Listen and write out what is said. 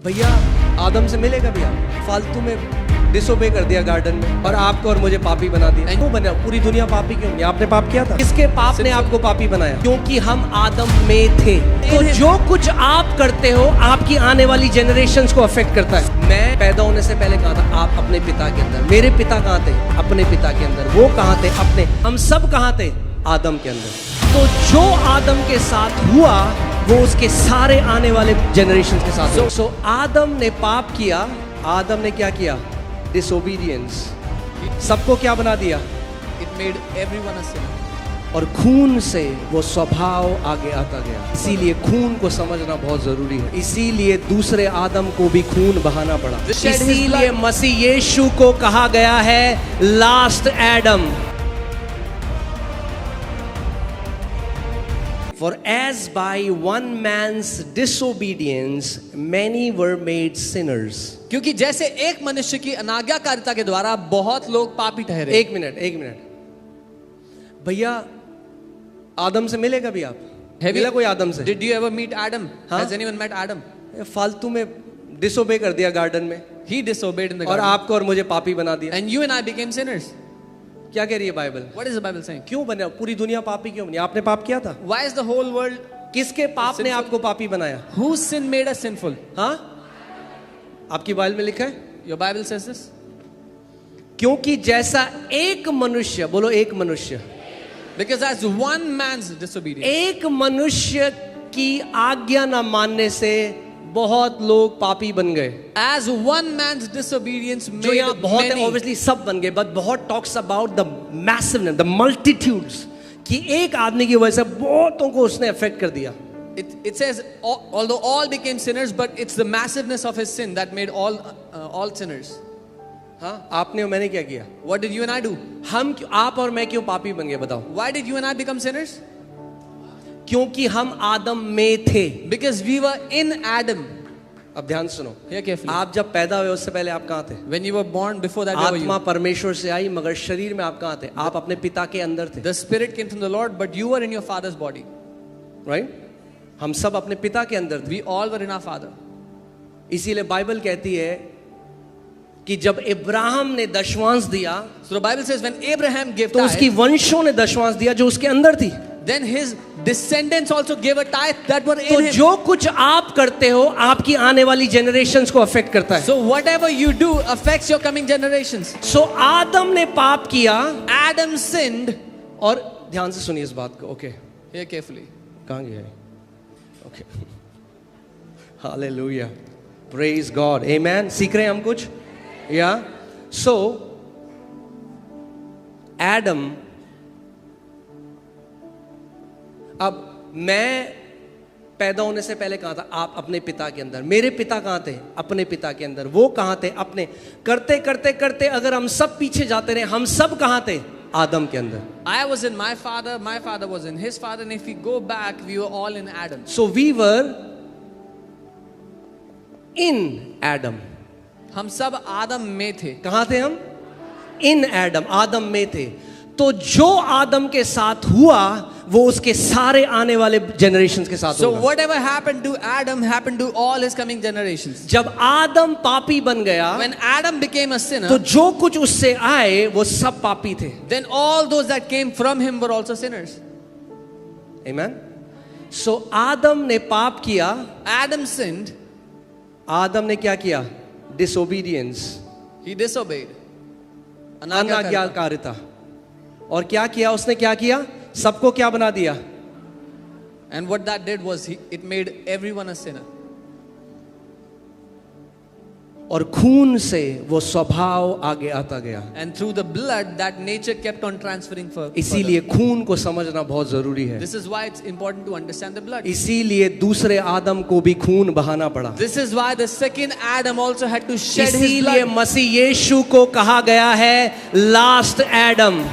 भैया आदम से मिले कभी आप? फालतू में डिसोबे कर दिया गार्डन में और आपको और मुझे पापी बना दिया। क्यों बना? पूरी दुनिया पापी क्यों? आपने पाप किया था? किसके पाप ने आपको पापी बनाया? क्योंकि हम आदम में थे। तो जो कुछ आप करते हो आपकी आने वाली जनरेशंस को अफेक्ट करता है। मैं पैदा होने से पहले कहा था आप अपने पिता के अंदर। मेरे पिता कहाँ थे? अपने पिता के अंदर। वो कहाँ थे? अपने। हम सब कहाँ थे? आदम के अंदर। तो जो आदम के साथ हुआ वो उसके सारे आने वाले जनरेशन के साथ। सो आदम ने पाप किया। आदम ने क्या किया? डिसोबीडियंस। सबको क्या बना दिया? It made everyone a sinner. और खून से वो स्वभाव आगे आता गया। इसीलिए खून को समझना बहुत जरूरी है। इसीलिए दूसरे आदम को भी खून बहाना पड़ा। इसीलिए मसीह यीशु को कहा गया है last Adam. For as by one man's disobedience many were made sinners. क्योंकि जैसे एक मनुष्य की अनाज्ञाकारिता के द्वारा बहुत लोग पापी ठहरे। एक मिनट भैया आदम से मिले कभी आप? मिला कोई आदम से? Did you ever meet Adam? हाँ? Has anyone met Adam? फालतू में डिसोबे कर दिया गार्डन में He disobeyed in the और garden. आपको और मुझे पापी बना दिया। And you and I became sinners. क्या कह रही है Bible? What is the Bible saying? क्यों बने? पूरी दुनिया पापी क्यों बनी? आपने पाप किया था? Why is the whole world? किसके पाप ने आपको पापी बनाया? Whose sin made us sinful? हाँ, आपकी बाइबल में लिखा है। Your Bible says this. क्योंकि जैसा एक मनुष्य, बोलो एक मनुष्य, Because as one man's disobedience, एक मनुष्य की आज्ञा न मानने से बहुत लोग पापी बन गए। as one man's disobedience जो made यहाँ बहुत है, many. ऑब्वियसली सब बन गए, बट बहुत talks about the massiveness, the multitudes, कि एक आदमी की वजह से बहुतों को उसने अफेक्ट कर दिया। It says although all became sinners, but it's the massiveness of his sin that made all sinners. हाँ, आपने और मैंने क्या किया? What did you and I do? हम आप और मैं क्यों पापी बन गए बताओ? Why did you and I become sinners? क्योंकि हम आदम में थे। Because we were in Adam. अब ध्यान सुनो, Hear carefully. आप जब पैदा हुए उससे पहले आप कहाँ थे? When you were born, before that, where were आत्मा you? परमेश्वर से आई मगर शरीर में आप कहाँ थे? आप अपने पिता के अंदर थे, The spirit came from the Lord, but you were in your father's body. Right? हम सब अपने पिता के अंदर थे। We all were in our father. इसीलिए बाइबल कहती है कि जब इब्राहिम ने दशवांश दिया So the Bible says when Abraham gave तो उसकी tithe, वंशों ने दशवांश दिया जो उसके अंदर थी। then his descendants also gave a tithe that were तो in him. जो कुछ आप करते हो आपकी आने वाली जनरेशंस को अफेक्ट करता है। So whatever you do affects your coming generations. सो आदम ने पाप किया Adam sinned. और ध्यान से सुनिए इस बात को। Okay, Hear carefully. कहाँ गया है? ओके, हालेलुया, प्रेज गॉड, आमेन। सीख रहे हैं हम कुछ? या सो एडम, अब मैं पैदा होने से पहले कहा था आप अपने पिता के अंदर। मेरे पिता कहाँ थे? अपने पिता के अंदर। वो कहाँ थे? अपने। करते करते करते अगर हम सब पीछे जाते रहे, हम सब कहाँ थे? आदम के अंदर। I was in my father was in his father, and if we go back, we were all in Adam. So we were in Adam. हम सब आदम में थे। कहाँ थे हम? इन एडम, आदम में थे। तो जो आदम के साथ हुआ वो उसके सारे आने वाले जनरेशन के साथ So होगा। whatever happened to Adam happened to all his coming generations. जब आदम पापी बन गया When Adam became a तो sinner, जो कुछ उससे आए वो सब पापी थे। then all those that came from him were also sinners. आमेन। सो आदम ने पाप किया। Adam sinned. आदम ने क्या किया? Disobedience, He disobeyed. अनाज्ञाकारिता। और क्या किया उसने? क्या किया? सबको क्या बना दिया? And what that did was it made everyone a sinner. और खून से वो स्वभाव आगे आता गया। And through the blood, that nature kept on transferring further. इसीलिए खून को समझना बहुत जरूरी है। This is why it's important to understand the blood. इसीलिए दूसरे आदम को भी खून बहाना पड़ा। This is why the second Adam also had to shed his इसीलिए blood. मसीह यीशु को कहा गया है लास्ट एडम।